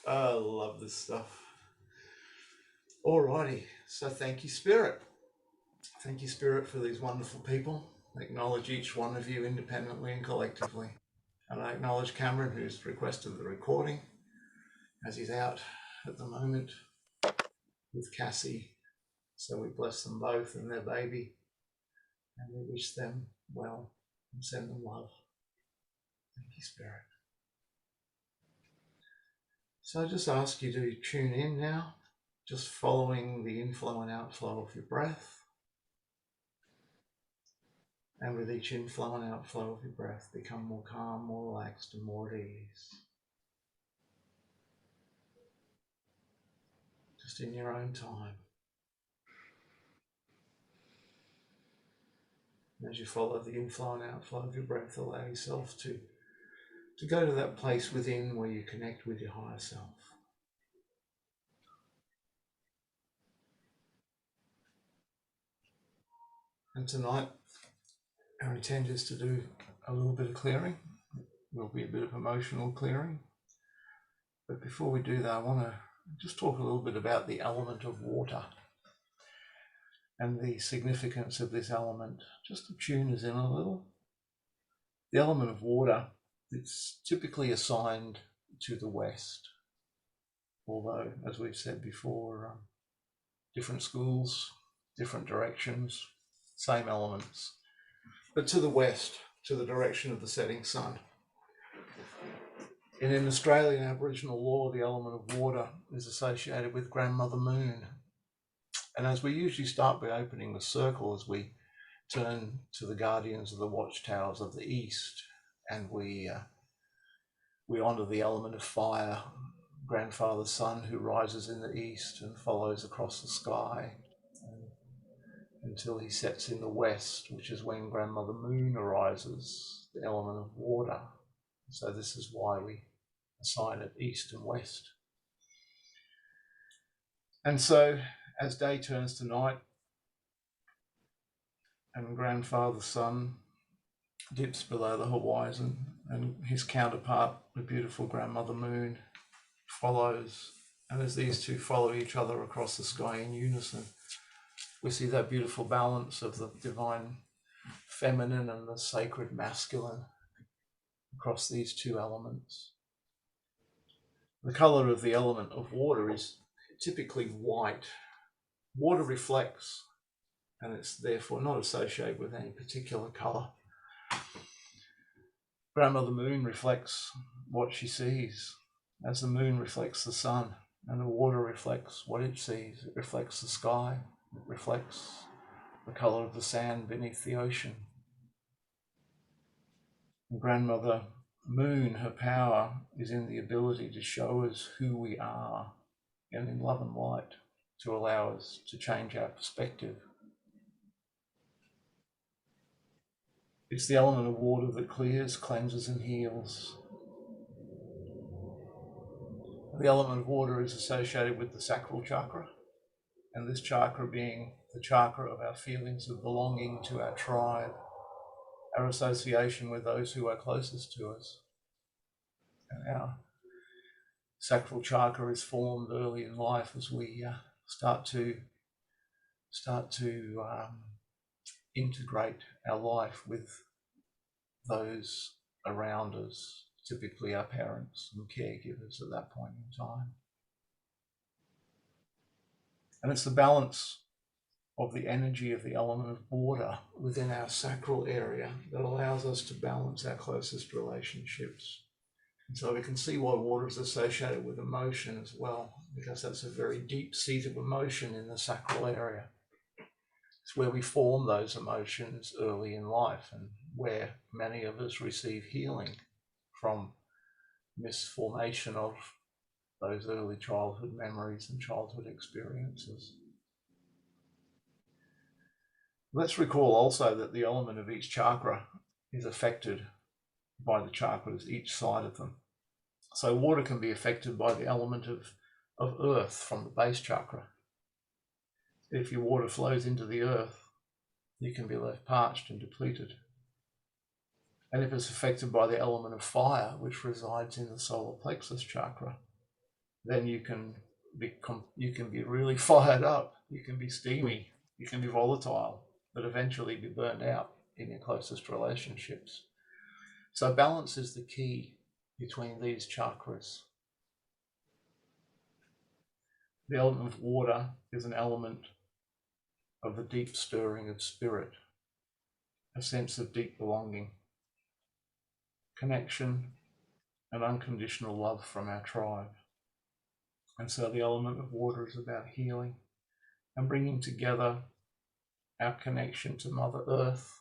I love this stuff. Alrighty, so thank you, Spirit. Thank you, Spirit, for these wonderful people. I acknowledge each one of you independently and collectively. And I acknowledge Cameron, who's requested the recording, as he's out at the moment with Cassie. So we bless them both and their baby, and we wish them well and send them love. Thank you, Spirit. So I just ask you to tune in now, just following the inflow and outflow of your breath. And with each inflow and outflow of your breath, become more calm, more relaxed, and more at ease. Just in your own time. As you follow the inflow and outflow of your breath, allow yourself to go to that place within where you connect with your higher self. And tonight, our intent is to do a little bit of clearing. It will be a bit of emotional clearing. But before we do that, I want to just talk a little bit about the element of water and the significance of this element, just to tune us in a little. The element of water, it's typically assigned to the West, although, as we've said before, different schools, different directions, same elements, but to the West, to the direction of the setting sun. And in Australian Aboriginal law, the element of water is associated with Grandmother Moon. And as we usually start by opening the circle, as we turn to the guardians of the watchtowers of the East, and we honour the element of fire, Grandfather Sun, who rises in the East and follows across the sky until he sets in the West, which is when Grandmother Moon arises, the element of water. So this is why we assign it East and West. And so as day turns to night and Grandfather Sun dips below the horizon and his counterpart, the beautiful Grandmother Moon, follows, and as these two follow each other across the sky in unison, we see that beautiful balance of the divine feminine and the sacred masculine across these two elements. The color of the element of water is typically white. Water reflects, and it's therefore not associated with any particular color. Grandmother Moon reflects what she sees, as the moon reflects the sun, and the water reflects what it sees. It reflects the sky, it reflects the color of the sand beneath the ocean. And Grandmother Moon, her power is in the ability to show us who we are, and in love and light, to allow us to change our perspective. It's the element of water that clears, cleanses, and heals. The element of water is associated with the sacral chakra, and this chakra being the chakra of our feelings of belonging to our tribe, our association with those who are closest to us. And our sacral chakra is formed early in life as we start to integrate our life with those around us, typically our parents and caregivers at that point in time. And it's the balance of the energy of the element of water within our sacral area that allows us to balance our closest relationships. And so we can see why water is associated with emotion as well, because that's a very deep seat of emotion in the sacral area. It's where we form those emotions early in life, and where many of us receive healing from misformation of those early childhood memories and childhood experiences. Let's recall also that the element of each chakra is affected by the chakras, each side of them. So water can be affected by the element of earth from the base chakra. If your water flows into the earth, you can be left parched and depleted. And if it's affected by the element of fire, which resides in the solar plexus chakra, then you can be really fired up, you can be steamy, you can be volatile, but eventually be burned out in your closest relationships. So balance is the key between these chakras. The element of water is an element of the deep stirring of spirit, a sense of deep belonging, connection, and unconditional love from our tribe. And so the element of water is about healing and bringing together our connection to Mother Earth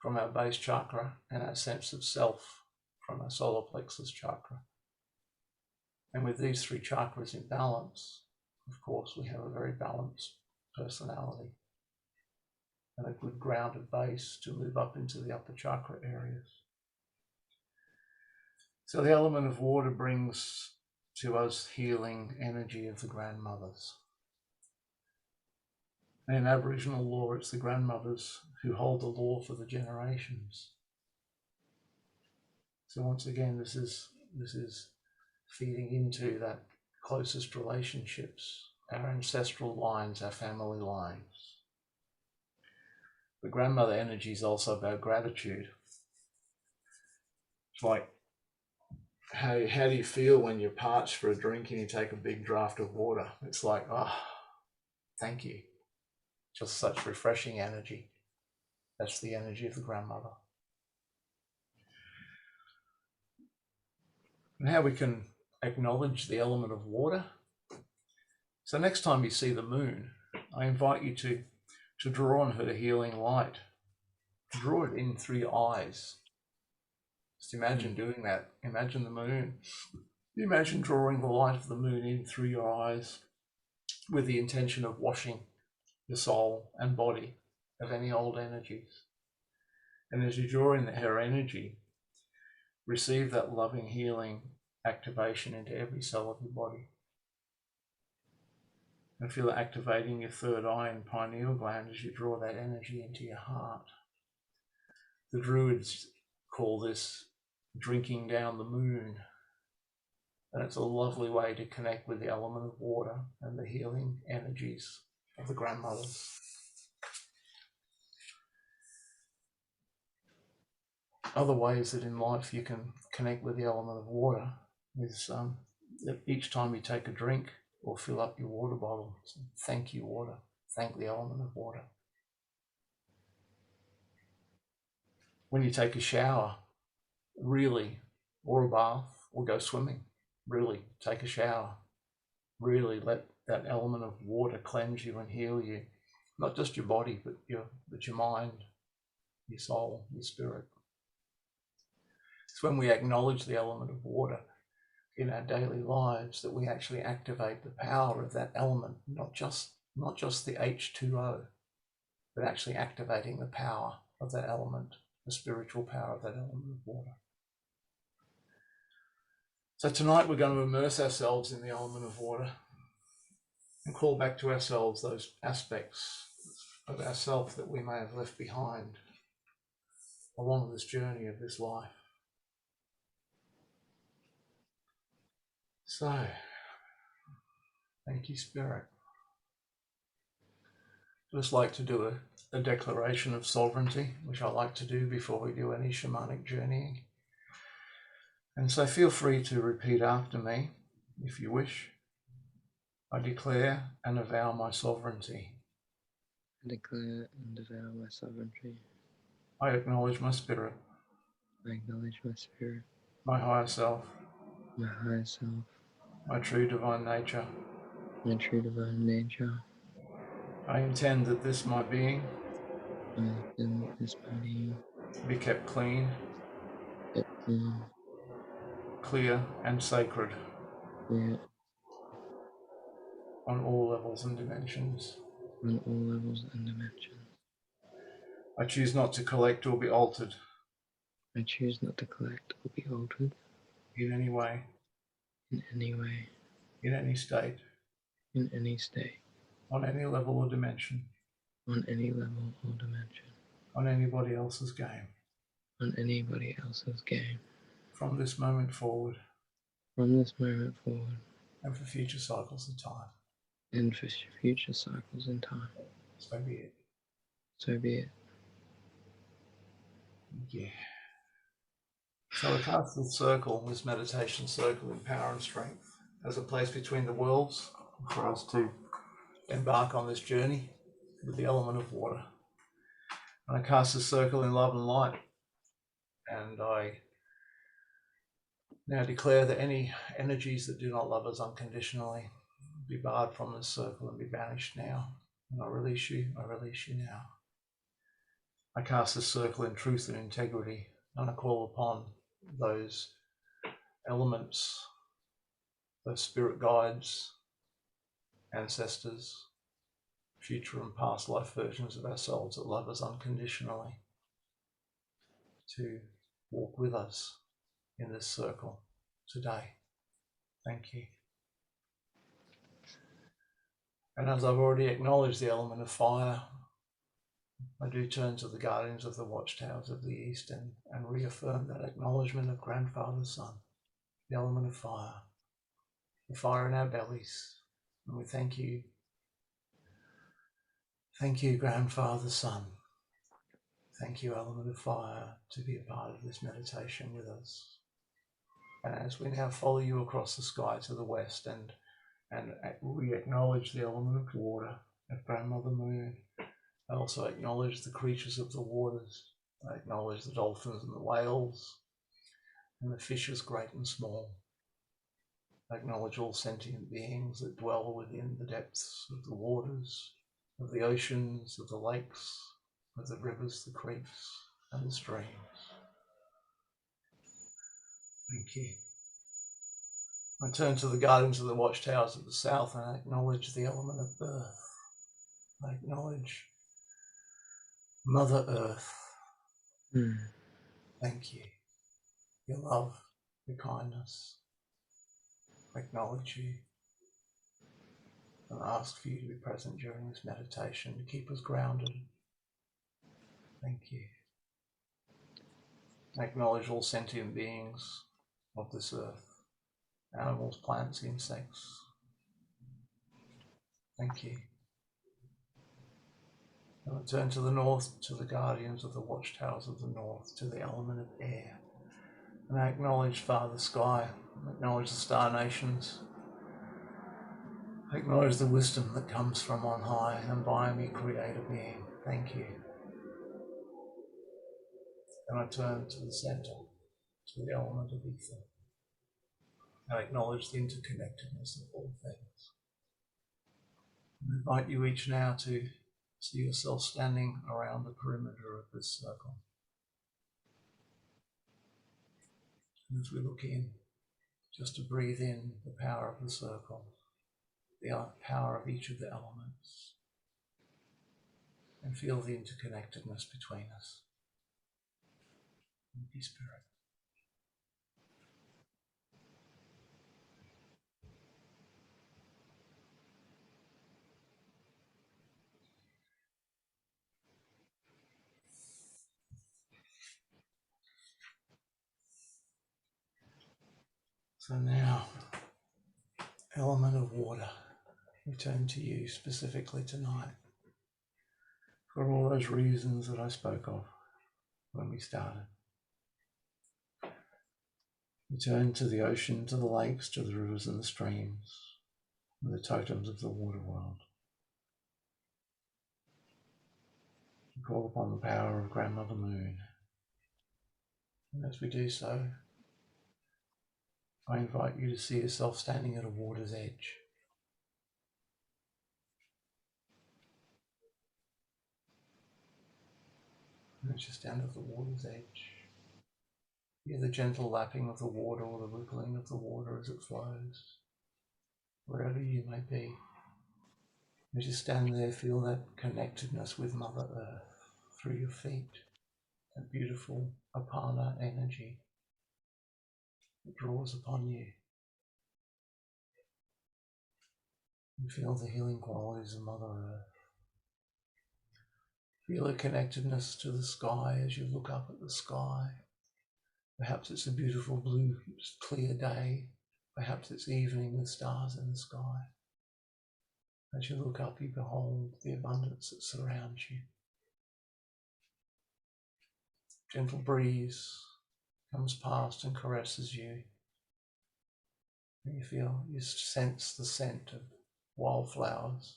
from our base chakra and our sense of self from our solar plexus chakra. And with these three chakras in balance, of course, we have a very balanced personality and a good grounded base to move up into the upper chakra areas. So the element of water brings to us healing energy of the grandmothers. And in Aboriginal law, it's the grandmothers who hold the law for the generations. So once again, this is feeding into that closest relationships, our ancestral lines, our family lines. The grandmother energy is also about gratitude. It's like, how do you feel when you're parched for a drink and you take a big draught of water? It's like, oh, thank you. Just such refreshing energy. That's the energy of the grandmother. And how we can acknowledge the element of water. So next time you see the moon, I invite you to draw on her healing light. Draw it in through your eyes. Just imagine doing that. Imagine the moon. Imagine drawing the light of the moon in through your eyes with the intention of washing your soul and body of any old energies. And as you draw in her energy, receive that loving, healing activation into every cell of your body. And feel it activating your third eye and pineal gland as you draw that energy into your heart. The Druids call this drinking down the moon. And it's a lovely way to connect with the element of water and the healing energies of the grandmothers. Other ways that in life you can connect with the element of water is that each time you take a drink or fill up your water bottle, thank you, water. Thank the element of water. When you take a shower, really, or a bath, or go swimming, really take a shower. Really let that element of water cleanse you and heal you. Not just your body, but your mind, your soul, your spirit. It's when we acknowledge the element of water in our daily lives that we actually activate the power of that element, not just the H2O, but actually activating the power of that element, the spiritual power of that element of water. So tonight we're going to immerse ourselves in the element of water and call back to ourselves those aspects of ourself that we may have left behind along this journey of this life. So, thank you, Spirit. I'd just like to do a declaration of sovereignty, which I like to do before we do any shamanic journeying. And so feel free to repeat after me if you wish. I declare and avow my sovereignty. I declare and avow my sovereignty. I acknowledge my spirit, I acknowledge my spirit, my higher self, my higher self, my true divine nature. my true divine nature. I intend that this my being I intend that this my being be kept clean, kept clean, clear and sacred clear on all levels and dimensions. on all levels and dimensions. I choose not to collect or be altered I choose not to collect or be altered in any way, in any way, in any state, in any state, on any level or dimension, on any level or dimension, on anybody else's game. on anybody else's game. From this moment forward, From this moment forward, and for future cycles of time. And for future cycles in time. So be it. So be it. Yeah. So I cast this circle, this meditation circle in power and strength, as a place between the worlds for us to embark on this journey with the element of water. And I cast this circle in love and light, and I now declare that any energies that do not love us unconditionally be barred from this circle and be banished now. And I release you now. I cast this circle in truth and integrity, and I call upon those elements, those spirit guides, ancestors, future and past life versions of ourselves that love us unconditionally, to walk with us in this circle today. Thank you. And as I've already acknowledged the element of fire, I do turn to the guardians of the watchtowers of the East and reaffirm that acknowledgement of Grandfather Sun, the element of fire, the fire in our bellies. And we thank you. Thank you, Grandfather Sun. Thank you, element of fire, to be a part of this meditation with us. And as we now follow you across the sky to the west and we acknowledge the element of water, of Grandmother Moon, I also acknowledge the creatures of the waters. I acknowledge the dolphins and the whales and the fishes great and small. I acknowledge all sentient beings that dwell within the depths of the waters, of the oceans, of the lakes, of the rivers, the creeks, and the streams. Thank you. I turn to the guardians of the watchtowers of the south and I acknowledge the element of birth. I acknowledge Mother Earth. Thank you. Your love, your kindness. I acknowledge you and ask for you to be present during this meditation to keep us grounded. Thank you. I acknowledge all sentient beings of this earth, animals, plants, insects. Thank you. And I turn to the north, to the guardians of the watchtowers of the north, to the element of air. And I acknowledge Father Sky, I acknowledge the star nations. I acknowledge the wisdom that comes from on high and by me, Creator being. Thank you. And I turn to the center, to the element of ether. I acknowledge the interconnectedness of all things. I invite you each now to see yourself standing around the perimeter of this circle. And as we look in, just to breathe in the power of the circle, the power of each of the elements, and feel the interconnectedness between us. Thank you, Spirit. So now, element of water, we turn to you specifically tonight for all those reasons that I spoke of when we started. We turn to the ocean, to the lakes, to the rivers and the streams, and the totems of the water world. We call upon the power of Grandmother Moon. And as we do so, I invite you to see yourself standing at a water's edge. And just stand at the water's edge. Hear the gentle lapping of the water or the rippling of the water as it flows. Wherever you may be, as you stand there, feel that connectedness with Mother Earth through your feet, that beautiful Apana energy that draws upon you. And feel the healing qualities of Mother Earth. Feel a connectedness to the sky as you look up at the sky. Perhaps it's a beautiful blue, clear day, Perhaps it's evening with stars in the sky. As you look up, you behold the abundance that surrounds you. Gentle breeze comes past and caresses you. And you sense the scent of wildflowers.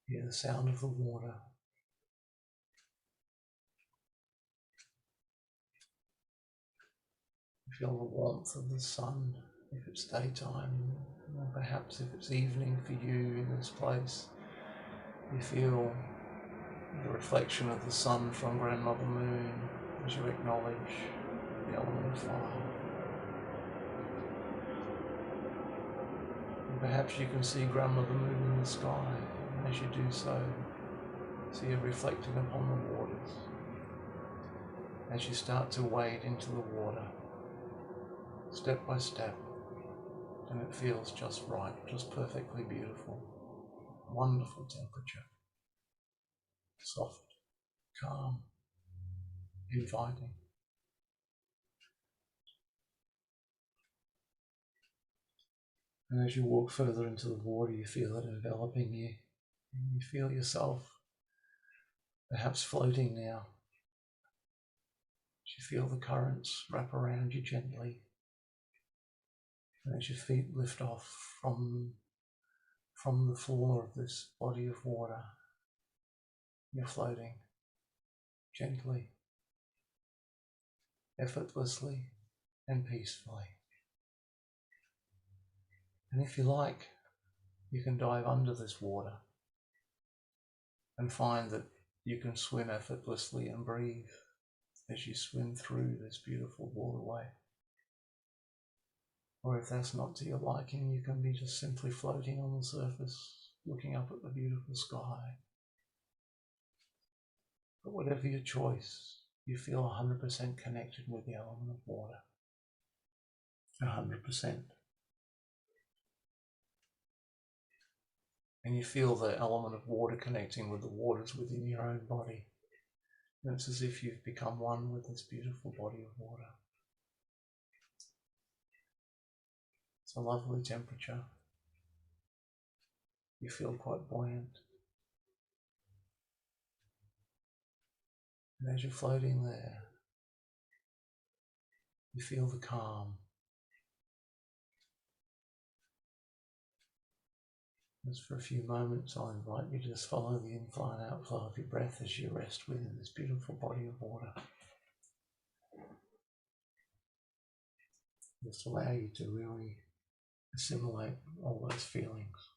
You hear the sound of the water. You feel the warmth of the sun if it's daytime, or perhaps if it's evening for you in this place. You feel the reflection of the sun from Grandmother Moon as you acknowledge the element of fire. And perhaps you can see Grandmother Moon in the sky, and as you do so, see her reflecting upon the waters. As you start to wade into the water, step by step, and it feels just right, just perfectly beautiful. Wonderful temperature. Soft, calm, inviting. And as you walk further into the water, you feel it enveloping you. And you feel yourself perhaps floating now. As you feel the currents wrap around you gently. And as your feet lift off from the floor of this body of water, you're floating gently, effortlessly, and peacefully. And if you like, you can dive under this water and find that you can swim effortlessly and breathe as you swim through this beautiful waterway. Or if that's not to your liking, you can be just simply floating on the surface, looking up at the beautiful sky. But whatever your choice, you feel 100% connected with the element of water. 100%. And you feel the element of water connecting with the waters within your own body. And it's as if you've become one with this beautiful body of water. It's a lovely temperature. You feel quite buoyant. And as you're floating there, you feel the calm. Just for a few moments, I'll invite you to just follow the inflow and outflow of your breath as you rest within this beautiful body of water. Just allow you to really assimilate all those feelings.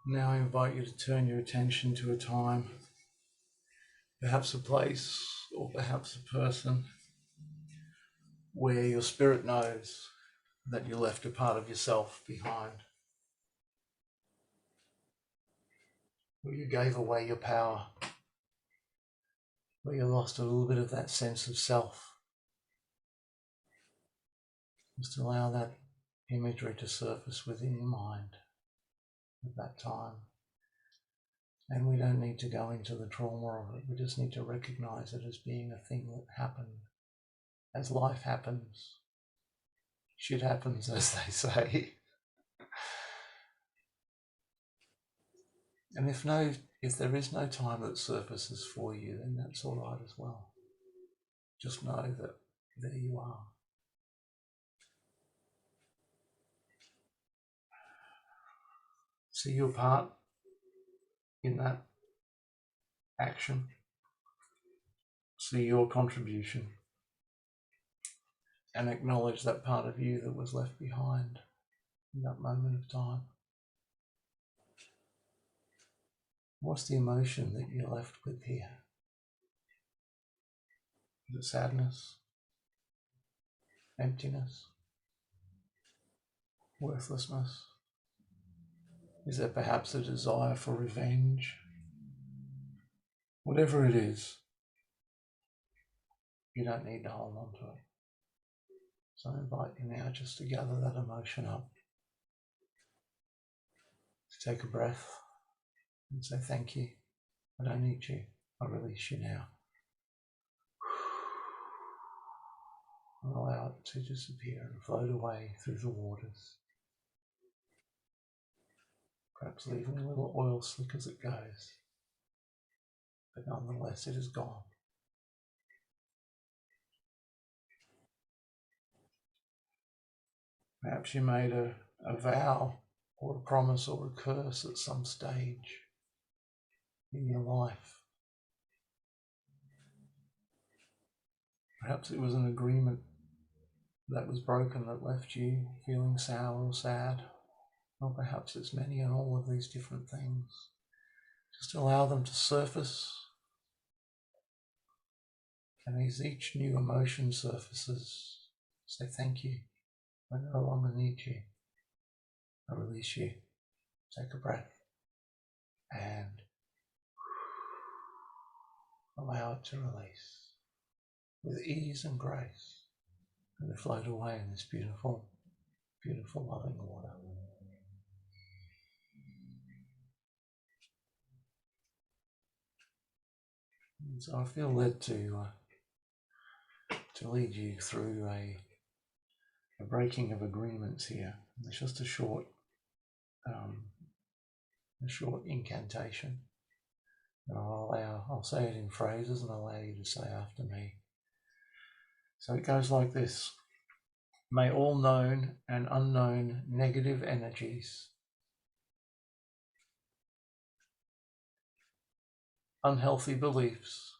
Now I invite you to turn your attention to a time, perhaps a place or perhaps a person, where your spirit knows that you left a part of yourself behind, where you gave away your power, where you lost a little bit of that sense of self. Just allow that imagery to surface within your mind at that time. And we don't need to go into the trauma of it. We just need to recognize it as being a thing that happened. As life happens, shit happens, as they say. And if there is no time that surfaces for you, then that's all right as well. Just know that there you are. See your part in that action. See your contribution. And acknowledge that part of you that was left behind in that moment of time. What's the emotion that you're left with here? Is it sadness? Emptiness? Worthlessness? Is there perhaps a desire for revenge? Whatever it is, you don't need to hold on to it. So I invite you now just to gather that emotion up. Take a breath and say thank you. I don't need you. I release you now. And allow it to disappear and float away through the waters. Perhaps leaving a little oil slick as it goes. But nonetheless, it is gone. Perhaps you made a vow or a promise or a curse at some stage in your life. Perhaps it was an agreement that was broken that left you feeling sour or sad. Or perhaps it's many and all of these different things. Just allow them to surface. And as each new emotion surfaces, say thank you. I no longer need you. I release you. Take a breath and allow it to release with ease and grace and to float away in this beautiful, beautiful loving water. And so I feel led to lead you through a breaking of agreements here. It's just a short incantation. And I'll say it in phrases and I'll allow you to say after me. So it goes like this. May all known and unknown negative energies, unhealthy beliefs,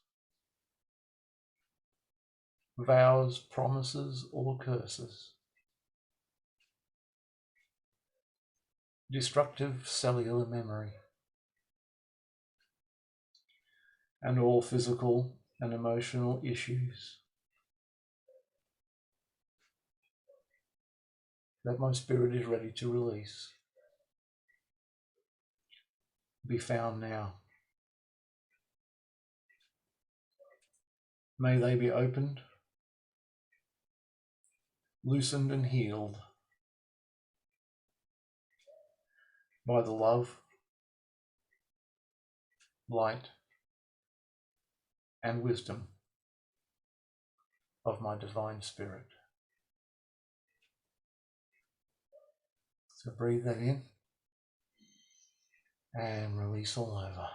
vows, promises, or curses, destructive cellular memory, and all physical and emotional issues that my spirit is ready to release be found now. May they be opened, loosened and healed by the love, light, and wisdom of my divine spirit. So breathe that in and release all over.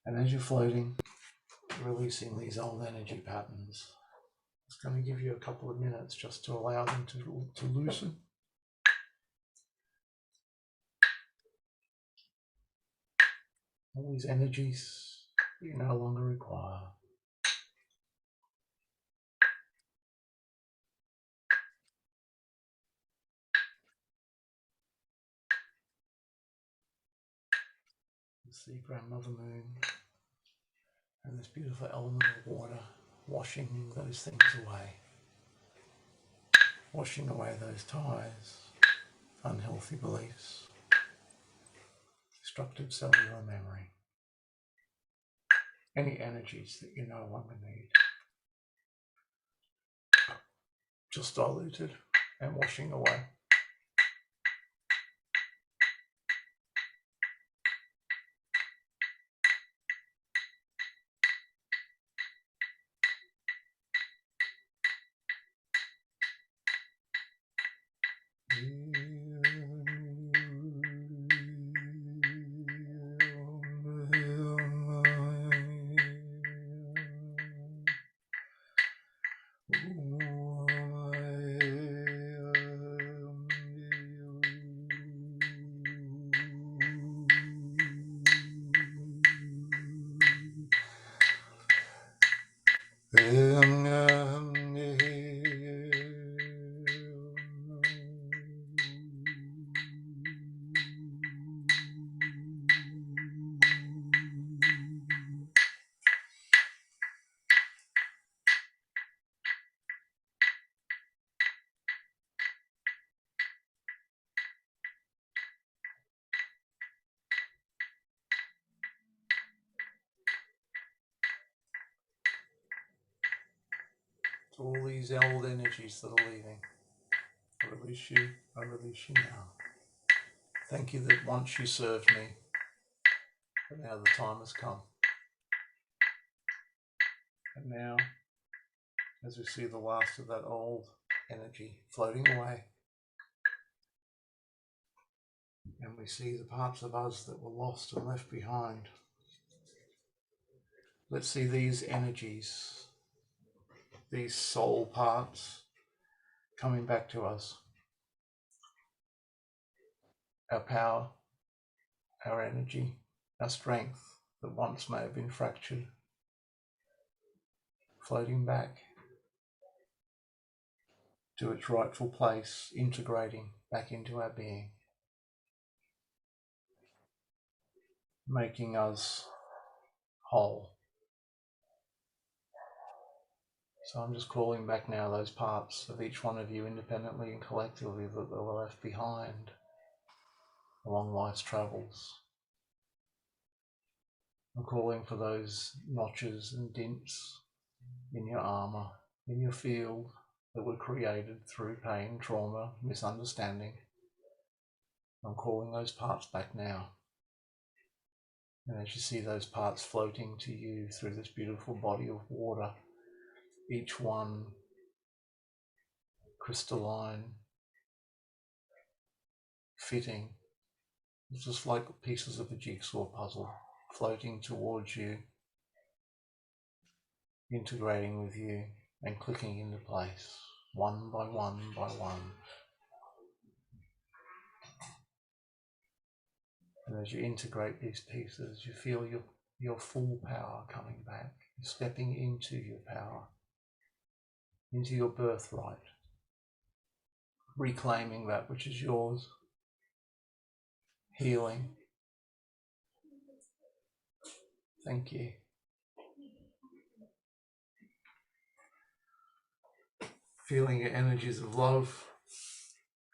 And as you're floating, releasing these old energy patterns, it's going to give you a couple of minutes just to allow them to loosen. All these energies you no longer require. It's the grandmother moon and this beautiful element of water washing those things away. Washing away those ties, unhealthy beliefs, destructive cellular memory, any energies that you no longer need. Just diluted and washing away. To all these old energies that are leaving, I release you, I release you now. Thank you that once you served me, but now the time has come. And now, as we see the last of that old energy floating away, and we see the parts of us that were lost and left behind, let's see these energies, these soul parts coming back to us. Our power, our energy, our strength that once may have been fractured, floating back to its rightful place, integrating back into our being, making us whole. So I'm just calling back now those parts of each one of you independently and collectively that were left behind along life's travels. I'm calling for those notches and dints in your armor, in your field that were created through pain, trauma, misunderstanding. I'm calling those parts back now. And as you see those parts floating to you through this beautiful body of water, each one crystalline, fitting, it's just like pieces of a jigsaw puzzle floating towards you, integrating with you and clicking into place, one by one by one. And as you integrate these pieces, you feel your full power coming back. You're stepping into your power, into your birthright, reclaiming that which is yours, healing. Thank you. Feeling your energies of love,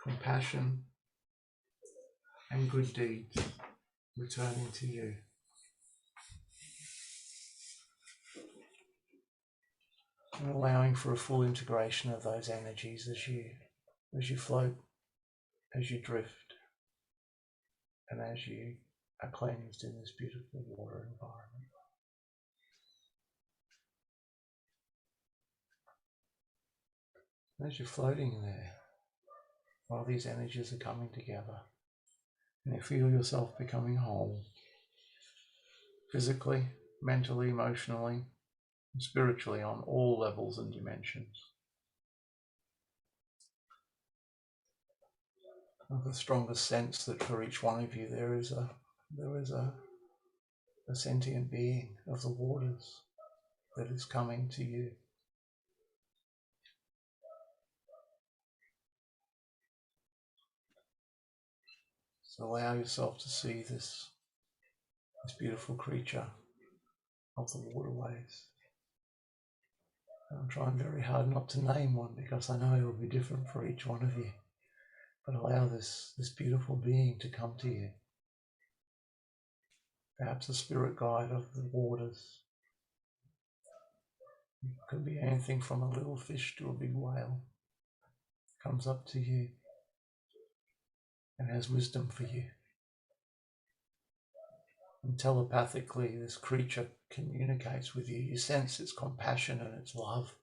compassion, and good deeds returning to you. And allowing for a full integration of those energies as you float, as you drift, and as you are cleansed in this beautiful water environment. And as you're floating there, while these energies are coming together, and you feel yourself becoming whole, physically, mentally, emotionally, and spiritually on all levels and dimensions. I have the strongest sense that for each one of you there is a sentient being of the waters that is coming to you. So allow yourself to see this beautiful creature of the waterways. And I'm trying very hard not to name one because I know it will be different for each one of you. But allow this beautiful being to come to you. Perhaps a spirit guide of the waters. It could be anything from a little fish to a big whale. Comes up to you and has wisdom for you. And telepathically, this creature communicates with you. You sense its compassion and its love.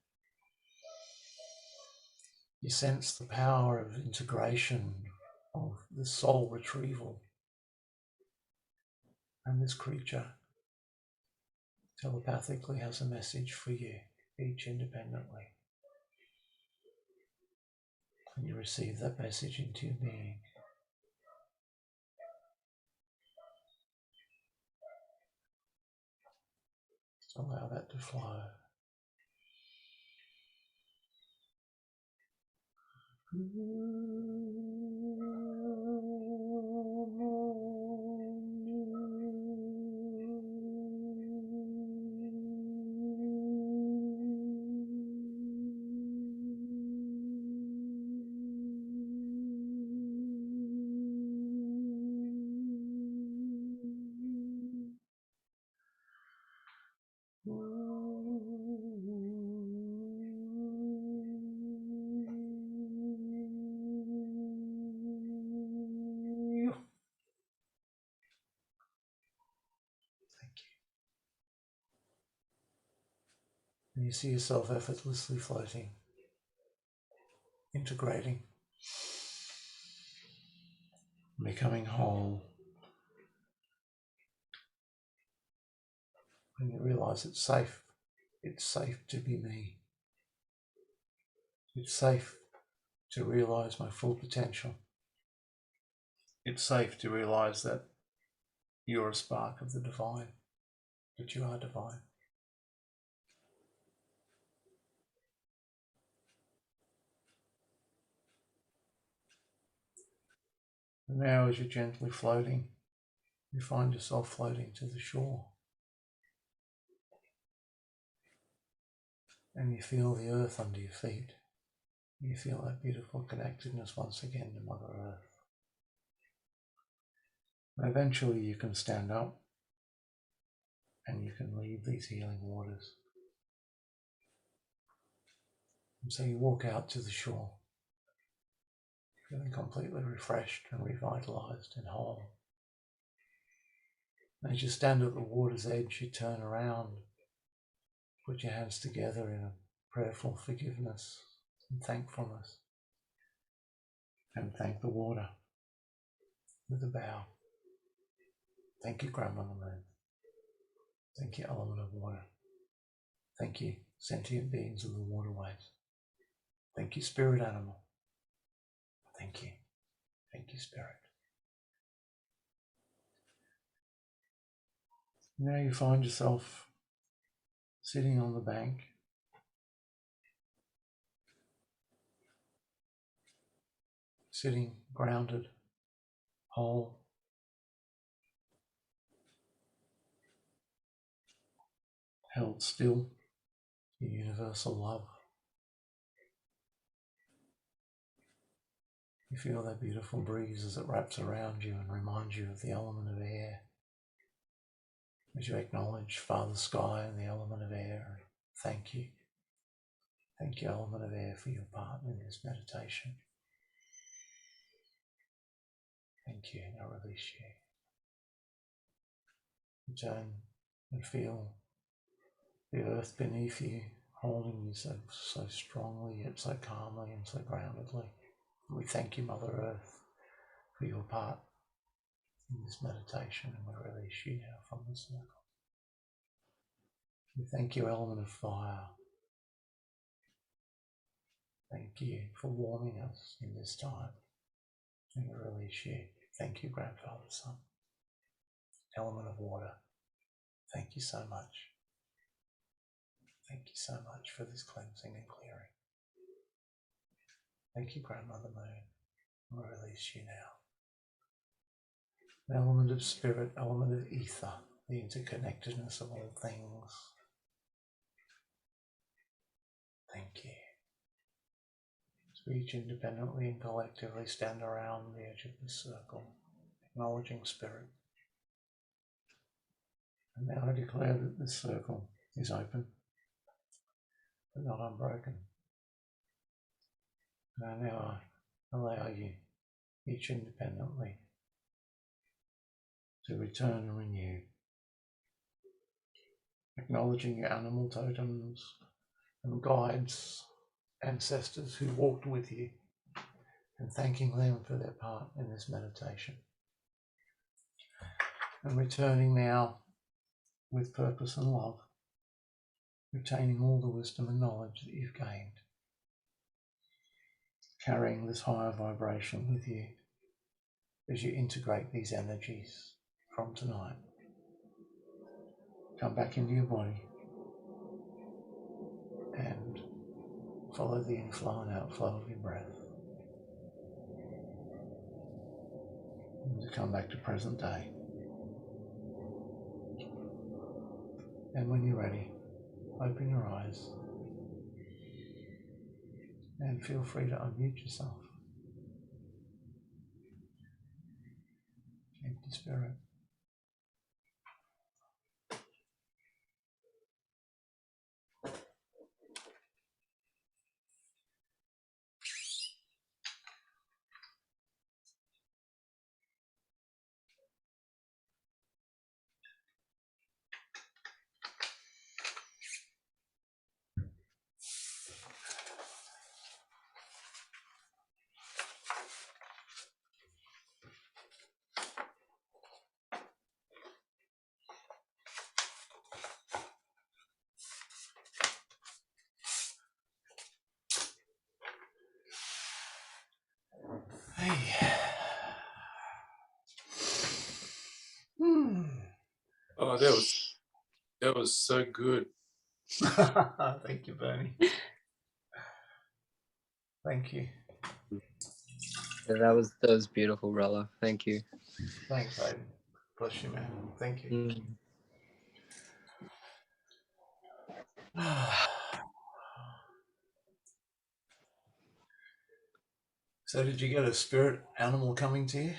You sense the power of integration of the soul retrieval. And this creature telepathically has a message for you, each independently. And you receive that message into your being. Just allow that to flow. And you see yourself effortlessly floating, integrating, becoming whole. And you realize it's safe. It's safe to be me. It's safe to realize my full potential. It's safe to realize that you're a spark of the divine, that you are divine. And now as you're gently floating, you find yourself floating to the shore. And you feel the earth under your feet. You feel that beautiful connectedness once again to Mother Earth. And eventually you can stand up and you can leave these healing waters. And so you walk out to the shore, feeling completely refreshed and revitalized and whole. And as you stand at the water's edge, you turn around, put your hands together in a prayerful forgiveness and thankfulness, and thank the water with a bow. Thank you, Grandmother Moon. Thank you, element of water. Thank you, sentient beings of the waterways. Thank you, spirit animal. Thank you. Thank you, spirit. Now you find yourself sitting on the bank, sitting grounded, whole, held still in universal love. You feel that beautiful breeze as it wraps around you and reminds you of the element of air. As you acknowledge Father Sky and the element of air, thank you. Thank you, element of air, for your part in this meditation. Thank you, and I release you. Return and feel the earth beneath you, holding you so strongly, yet so calmly and so groundedly. We thank you, Mother Earth, for your part in this meditation, and we release you now from the circle. We thank you, element of fire. Thank you for warming us in this time, and we release you. Thank you, Grandfather Sun. Element of water, thank you so much. Thank you so much for this cleansing and clearing. Thank you, Grandmother Moon. We release you now. The element of spirit, element of ether, the interconnectedness of all things. Thank you. As we each independently and collectively stand around the edge of this circle, acknowledging spirit. And now I declare that this circle is open, but not unbroken. And I now allow you, each independently, to return and renew, acknowledging your animal totems and guides, ancestors who walked with you, and thanking them for their part in this meditation. And returning now with purpose and love, retaining all the wisdom and knowledge that you've gained, carrying this higher vibration with you as you integrate these energies from tonight. Come back into your body and follow the inflow and outflow of your breath. And to come back to present day. And when you're ready, open your eyes and feel free to unmute yourself. Empty spirit. Hey. Oh, that was so good. Thank you, Bernie. Thank you. Yeah, that was beautiful, brother. Thank you. Thanks, Aiden. Bless you, man. Thank you. So did you get a spirit animal coming to you?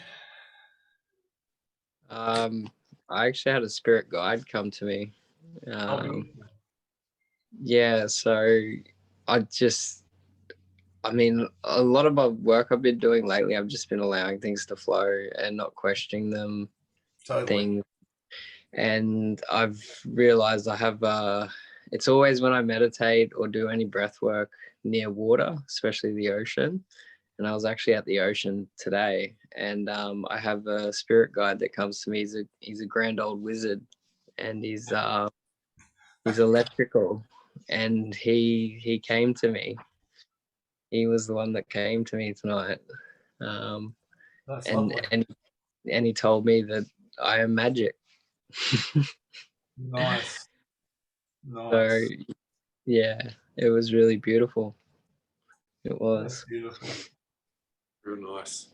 I actually had a spirit guide come to me. Yeah, so I mean, a lot of my work I've been doing lately, I've just been allowing things to flow and not questioning them. Totally. And I've realized I have, it's always when I meditate or do any breath work near water, especially the ocean. And I was actually at the ocean today, and I have a spirit guide that comes to me. He's a grand old wizard, and he's electrical, and he came to me. He was the one that came to me tonight, That's and lovely. and he told me that I am magic. Nice. So Nice. yeah, it was really beautiful. It was. That's beautiful. Real nice.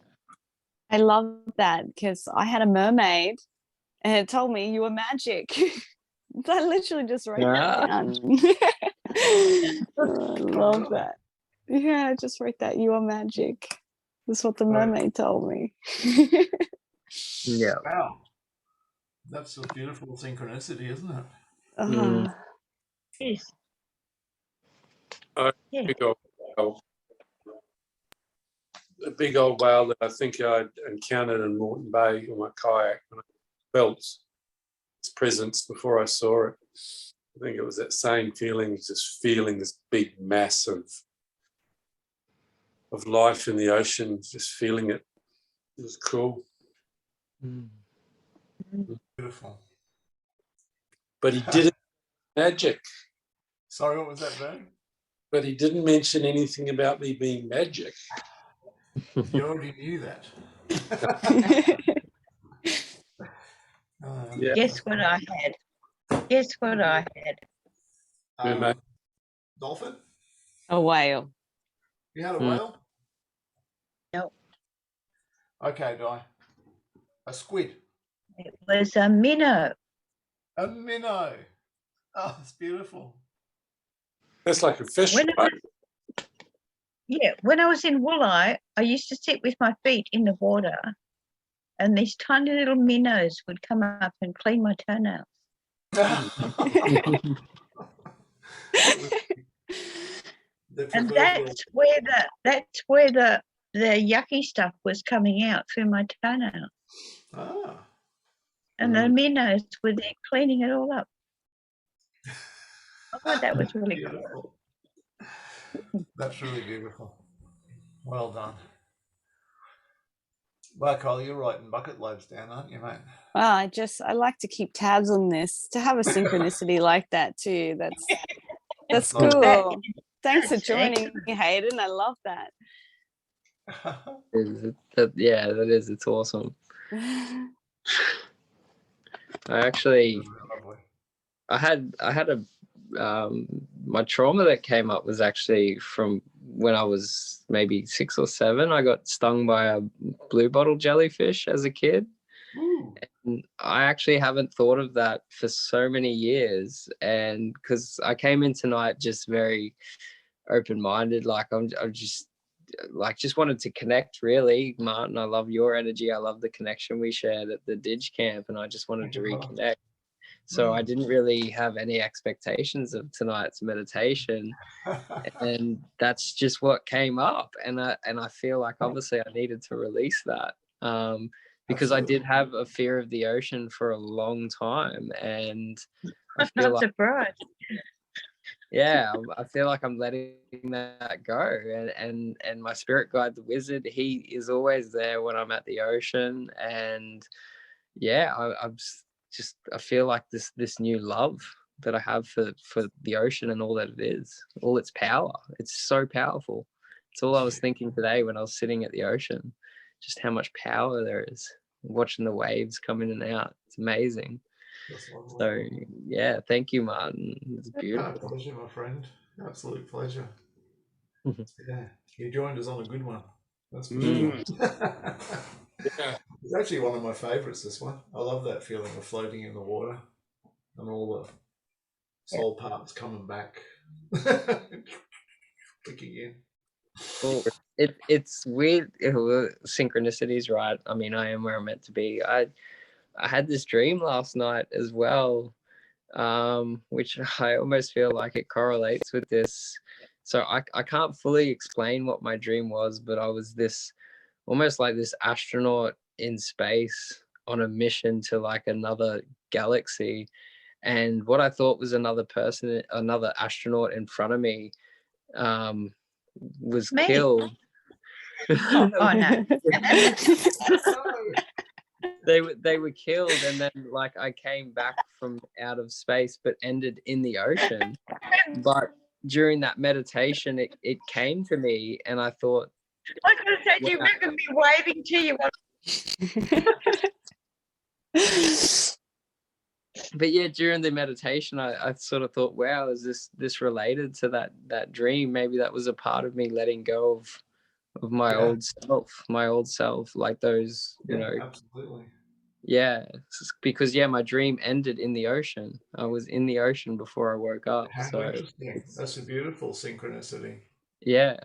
I love that because I had a mermaid and it told me you were magic. I literally just wrote that down. I love that. Yeah, I just wrote that you are magic. That's what the mermaid told me. Yeah. Wow. That's a beautiful synchronicity, isn't it? Yes. Yeah. A big old whale that I think I'd encountered in Moreton Bay on my kayak when I felt its presence before I saw it. I think it was that same feeling, just feeling this big mass of life in the ocean, just feeling it. It was cool. Beautiful. But he didn't magic. Sorry, what was that, Bernie? But he didn't mention anything about me being magic. You already knew that. Yeah. Guess what I had? Guess what I had? Dolphin? A whale. You had a whale? No. Okay, Di. A squid. It was a minnow. A minnow. Oh, it's beautiful. That's like a fish. When I was in Woolai, I used to sit with my feet in the water and these tiny little minnows would come up and clean my toenails. And that's where the yucky stuff was coming out through my toenails. And the minnows were there cleaning it all up. Oh, that was really beautiful. Cool. That's really beautiful. Well done. Black Hole, you're writing bucket loads down, aren't you, mate? Well, I like to keep tabs on this to have a synchronicity like that too. That's cool. Thanks for joining, Hayden. I love that. Yeah, that is. It's awesome. I had a my trauma that came up was actually from when I was maybe 6 or 7, I got stung by a blue bottle jellyfish as a kid. Ooh. And I actually haven't thought of that for so many years. And because I came in tonight just very open-minded, like I'm just like just wanted to connect, really, Martin. I love your energy. I love the connection we shared at the Dig camp, and I just wanted to reconnect. So I didn't really have any expectations of tonight's meditation, and that's just what came up. And I feel like obviously I needed to release that, because I did have a fear of the ocean for a long time, and I I'm feel not like, surprised. yeah, I feel like I'm letting that go. And my spirit guide, the wizard, he is always there when I'm at the ocean. And yeah, I feel like this new love that I have for the ocean and all that it is, all its power. It's so powerful. It's all I was thinking today when I was sitting at the ocean, just how much power there is, watching the waves come in and out. It's amazing. So yeah, thank you, Martin. It's beautiful. Pleasure, my friend. Absolute pleasure. Yeah, you joined us on a good one. That's for sure. Yeah. It's actually one of my favourites, this one. I love that feeling of floating in the water and all the soul parts coming back, kicking in. Well, it's weird. Synchronicities, right? I mean, I am where I'm meant to be. I had this dream last night as well, which I almost feel like it correlates with this. So I can't fully explain what my dream was, but I was this almost like this astronaut in space on a mission to like another galaxy. And what I thought was another person, another astronaut in front of me, was Me? killed. Oh no. They were killed, and then like I came back from out of space but ended in the ocean. But during that meditation it came to me, and I thought, I was going to say, do you remember me waving to you? but yeah, during the meditation I sort of thought, wow, is this related to that dream? Maybe that was a part of me letting go of my old self, like those, you know. Absolutely. Yeah, because my dream ended in the ocean. I was in the ocean before I woke up. How So interesting. That's a beautiful synchronicity. yeah,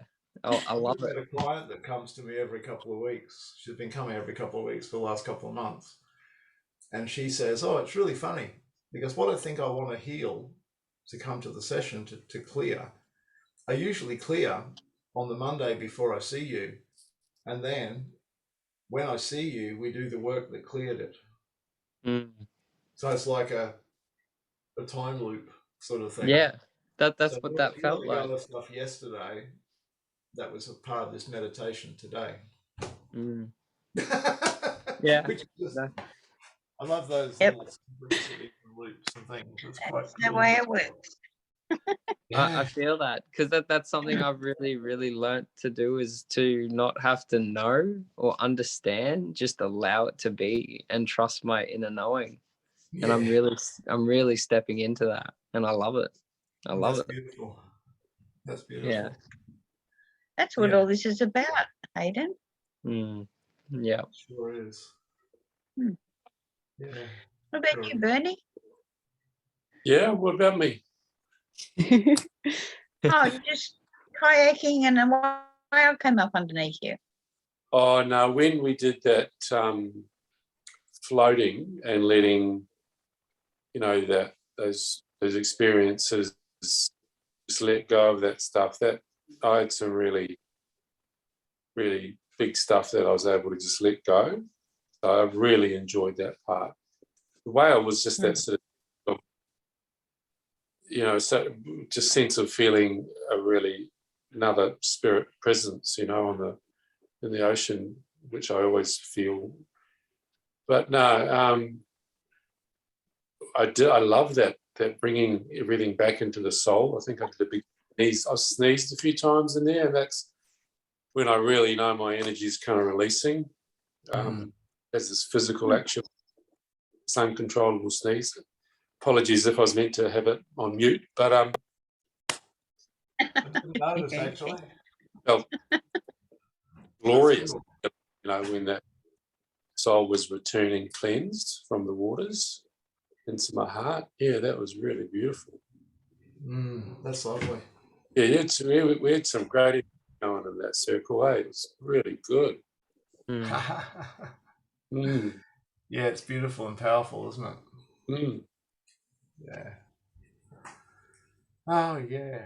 I love I've got it. a client that comes to me every couple of weeks. She's been coming every couple of weeks for the last couple of months. And she says, oh, it's really funny because what I think I want to heal to come to the session to clear, I usually clear on the Monday before I see you. And then when I see you, we do the work that cleared it. So it's like a time loop sort of thing. Yeah, that's so what that you felt let go like. of stuff yesterday that was a part of this meditation today. Yeah. Which is just, I love those little synchronicity loops and things. It's quite That's cool. the way it works. I feel that, because that's something I've really learnt to do, is to not have to know or understand, just allow it to be and trust my inner knowing. And I'm really stepping into that, and I love it. I love it. Beautiful. That's beautiful. Yeah. That's what all this is about, Hayden. Yeah. Sure is. Yeah. What about you, Bernie? Yeah, what about me? Oh, you're just kayaking and a whale came up underneath you. Oh no, when we did that floating and letting, you know, that those experiences, just let go of that stuff, that I had some really big stuff that I was able to just let go. So I really enjoyed that part. The whale was just that sort of, you know, so just sense of feeling a really another spirit presence, you know, in the ocean, which I always feel. But no, I love that bringing everything back into the soul. I think I did a big sneeze. I sneezed a few times in there, and that's when I really know my energy is kind of releasing. As this physical action, this uncontrollable sneeze. Apologies if I was meant to have it on mute, but I didn't notice actually. felt glorious, you know, when that soul was returning cleansed from the waters into my heart. Yeah, that was really beautiful. That's lovely. Yeah, we had some great going in that circle. It was really good. Mm. Yeah, it's beautiful and powerful, isn't it? Mm. Yeah. Oh, yeah.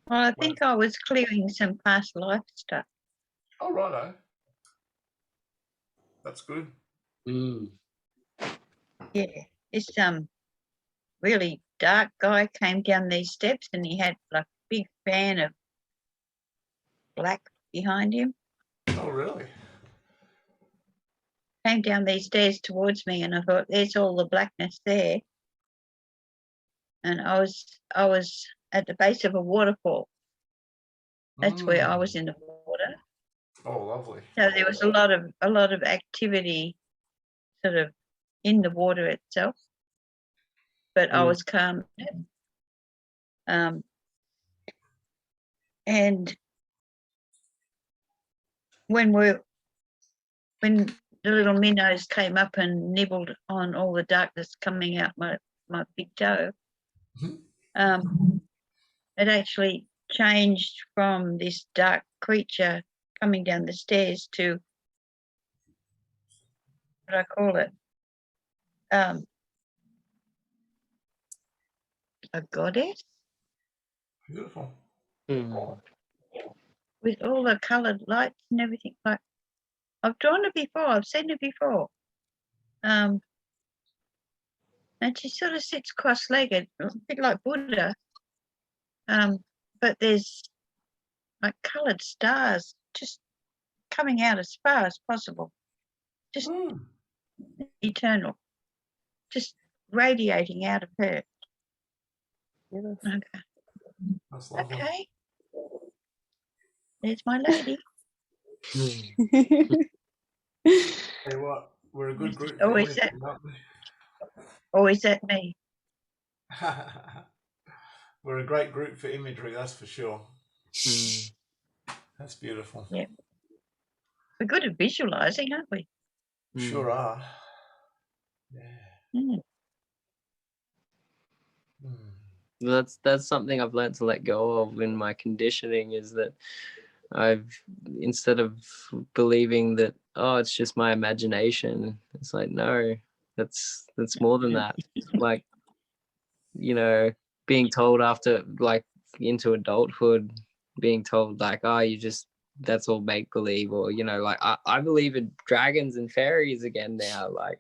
Well, I think I was clearing some past life stuff. Oh, righto. That's good. Mm. Yeah, this really dark guy came down these steps and he had like a big fan of black behind him. Oh, really? Came down these stairs towards me, and I thought, "There's all the blackness there." And I was at the base of a waterfall. That's where I was in the water. Oh, lovely. So there was a lot of activity, sort of, in the water itself. But I was calm. And when the little minnows came up and nibbled on all the darkness coming out my big toe, it actually changed from this dark creature coming down the stairs to what I call it, a goddess Beautiful. with all the coloured lights and everything. Like, I've drawn it before, I've seen it before. And she sort of sits cross-legged, a bit like Buddha. But there's like coloured stars just coming out as far as possible, just eternal, just radiating out of her. Beautiful. Okay. That's lovely. Okay. There's my lady. Hey, what? We're a good group. Oh, is that? Or is that me? We're a great group for imagery, that's for sure. That's beautiful. Yeah. We're good at visualising, aren't we? Sure are. Yeah. That's something I've learned to let go of in my conditioning, is that I've, instead of believing that, oh, it's just my imagination, it's like, no, that's more than that. Like, you know, being told after, like, into adulthood, being told like, oh, that's all make believe, or, you know, like, I believe in dragons and fairies again now. Like,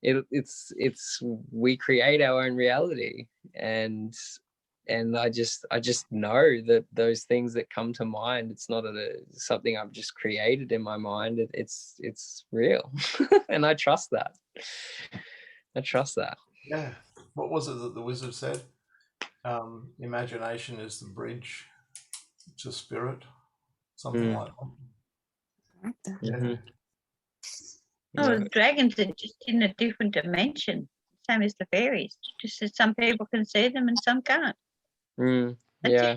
it's we create our own reality, and I just know that those things that come to mind, it's not something I've just created in my mind. It's real. And I trust that. Yeah. What was it that the wizard said? Imagination is the bridge to spirit. Something like that. Yeah. Oh, the dragons are just in a different dimension, same as the fairies. Just that some people can see them and some can't. Yeah.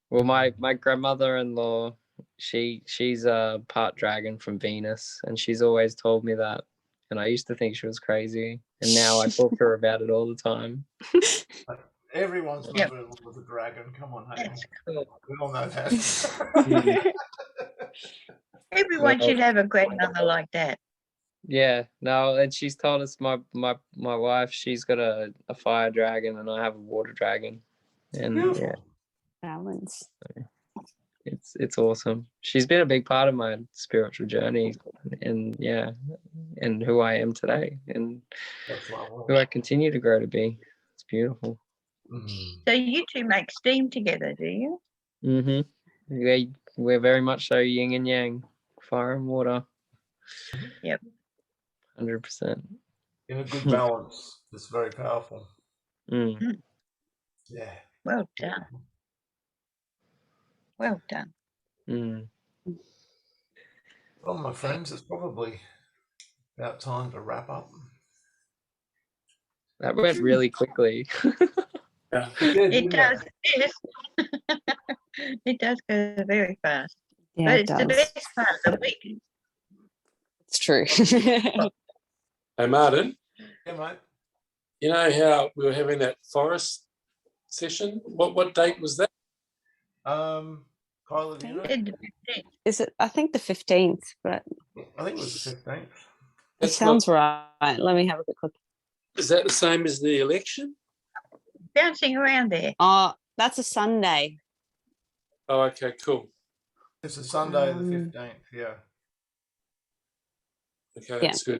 Well, my grandmother-in-law, she's a part dragon from Venus, and she's always told me that. And I used to think she was crazy, and now I talk to her about it all the time. Everyone's mother-in-law was a dragon. Come on, hey. That's cool. We all know that. Everyone should have a grandmother like that. Yeah, no, and she's told us, my wife, she's got a fire dragon, and I have a water dragon, and Beautiful. Balance. it's awesome. She's been a big part of my spiritual journey, and and who I am today, and who I continue to grow to be. It's beautiful. So you two make steam together, do you? We're very much so yin and yang, fire and water. Yep. 100%. In a good balance. It's very powerful. Yeah. Well done. Well done. Well, my friends, it's probably about time to wrap up. That went really quickly. Yeah. It does. Yes. It does go very fast. Yeah, But it it's the does. best part of the week. It's true. Hey, Martin, Yeah, mate. you know how we were having that forest session? What date was that? Kyla, do you know? Is it? I think the 15th, but I think it was the 15th. it That's sounds right. Let me have a quick look. Is that the same as the election? Bouncing around there. Oh, that's a Sunday. Oh, okay, cool. It's a Sunday, the 15th. Yeah. Okay, Yeah. that's good.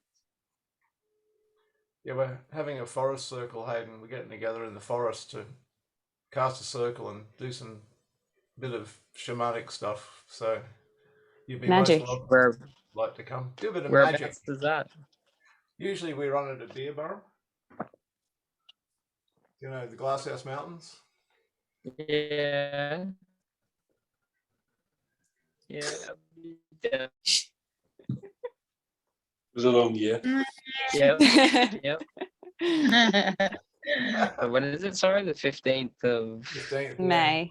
Yeah, we're having a forest circle, Hayden. We're getting together in the forest to cast a circle and do some bit of shamanic stuff. So you'd be Magic. most welcome Where if you'd like to come. Do a bit of whereabouts magic. is that? Usually we run it at Beer Burrow. You know, the Glasshouse Mountains. Yeah. Yeah. Was it on? Yeah. Yep. When is it? Sorry, the 15th of 15th, May.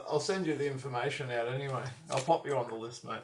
I'll send you the information out anyway. I'll pop you on the list, mate.